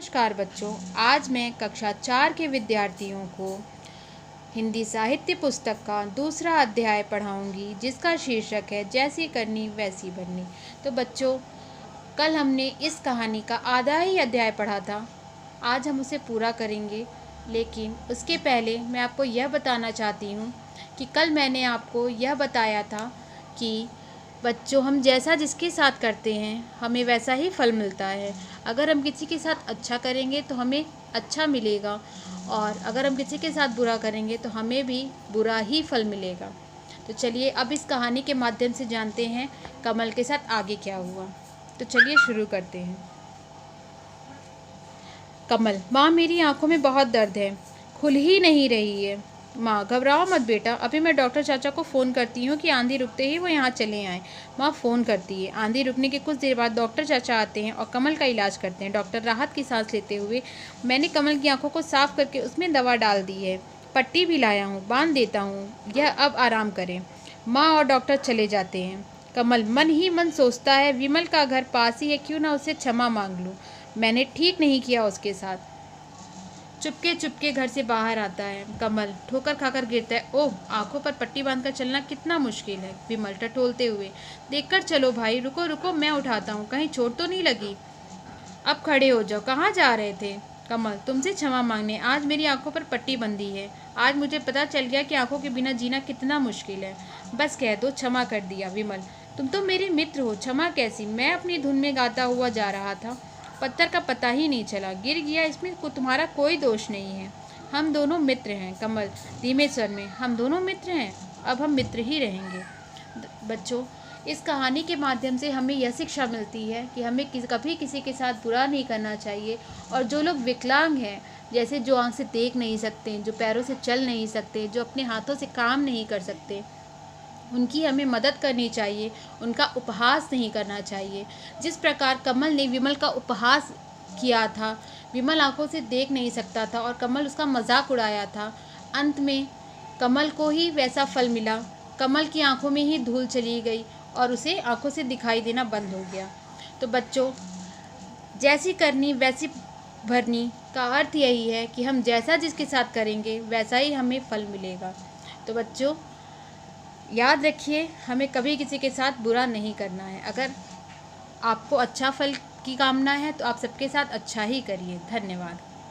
नमस्कार बच्चों, आज मैं कक्षा 4 के विद्यार्थियों को हिंदी साहित्य पुस्तक का दूसरा अध्याय पढ़ाऊंगी, जिसका शीर्षक है जैसी करनी वैसी बननी। तो बच्चों, कल हमने इस कहानी का आधा ही अध्याय पढ़ा था। आज हम उसे पूरा करेंगे, लेकिन उसके पहले मैं आपको यह बताना चाहती हूँ कि कल मैंने आपको यह बताया था कि बच्चों, हम जैसा जिसके साथ करते हैं हमें वैसा ही फल मिलता है। अगर हम किसी के साथ अच्छा करेंगे तो हमें अच्छा मिलेगा, और अगर हम किसी के साथ बुरा करेंगे तो हमें भी बुरा ही फल मिलेगा। तो चलिए अब इस कहानी के माध्यम से जानते हैं कमल के साथ आगे क्या हुआ। तो चलिए शुरू करते हैं। कमल: माँ, मेरी आंखों में बहुत दर्द है, खुल ही नहीं रही है। माँ: घबराओ मत बेटा, अभी मैं डॉक्टर चाचा को फ़ोन करती हूँ कि आंधी रुकते ही वो यहाँ चले आएँ। माँ फ़ोन करती है। आंधी रुकने के कुछ देर बाद डॉक्टर चाचा आते हैं और कमल का इलाज करते हैं। डॉक्टर राहत की सांस लेते हुए: मैंने कमल की आंखों को साफ करके उसमें दवा डाल दी है, पट्टी भी लाया हूँ, बांध देता हूँ, यह अब आराम करें। माँ और डॉक्टर चले जाते हैं। कमल मन ही मन सोचता है, विमल का घर पास ही है, क्यों ना उससे क्षमा मांग लूँ। मैंने ठीक नहीं किया उसके साथ। चुपके चुपके घर से बाहर आता है। कमल ठोकर खाकर गिरता है। ओह, आंखों पर पट्टी बांधकर चलना कितना मुश्किल है। विमल टटोलते हुए: देखकर चलो भाई, रुको रुको, मैं उठाता हूँ, कहीं चोट तो नहीं लगी। अब खड़े हो जाओ, कहाँ जा रहे थे। कमल: तुमसे क्षमा मांगने। आज मेरी आंखों पर पट्टी बंधी है। आज मुझे पता चल गया कि आंखों के बिना जीना कितना मुश्किल है। बस कह दो, क्षमा कर दिया। विमल: तुम तो मेरे मित्र हो, क्षमा कैसी, मैं अपनी धुन में गाता हुआ जा रहा था, पत्थर का पता ही नहीं चला, गिर गया, इसमें तुम्हारा कोई दोष नहीं है। हम दोनों मित्र हैं। कमल धीमे स्वर में: हम दोनों मित्र हैं, अब हम मित्र ही रहेंगे। बच्चों, इस कहानी के माध्यम से हमें यह शिक्षा मिलती है कि हमें कभी किसी के साथ बुरा नहीं करना चाहिए। और जो लोग विकलांग हैं, जैसे जो आँख से देख नहीं सकते, जो पैरों से चल नहीं सकते, जो अपने हाथों से काम नहीं कर सकते, उनकी हमें मदद करनी चाहिए, उनका उपहास नहीं करना चाहिए। जिस प्रकार कमल ने विमल का उपहास किया था, विमल आंखों से देख नहीं सकता था और कमल उसका मजाक उड़ाया था, अंत में कमल को ही वैसा फल मिला। कमल की आंखों में ही धूल चली गई और उसे आंखों से दिखाई देना बंद हो गया। तो बच्चों, जैसी करनी वैसी भरनी का अर्थ यही है कि हम जैसा जिसके साथ करेंगे वैसा ही हमें फल मिलेगा। तो बच्चों, याद रखिए, हमें कभी किसी के साथ बुरा नहीं करना है। अगर आपको अच्छा फल की कामना है तो आप सबके साथ अच्छा ही करिए। धन्यवाद।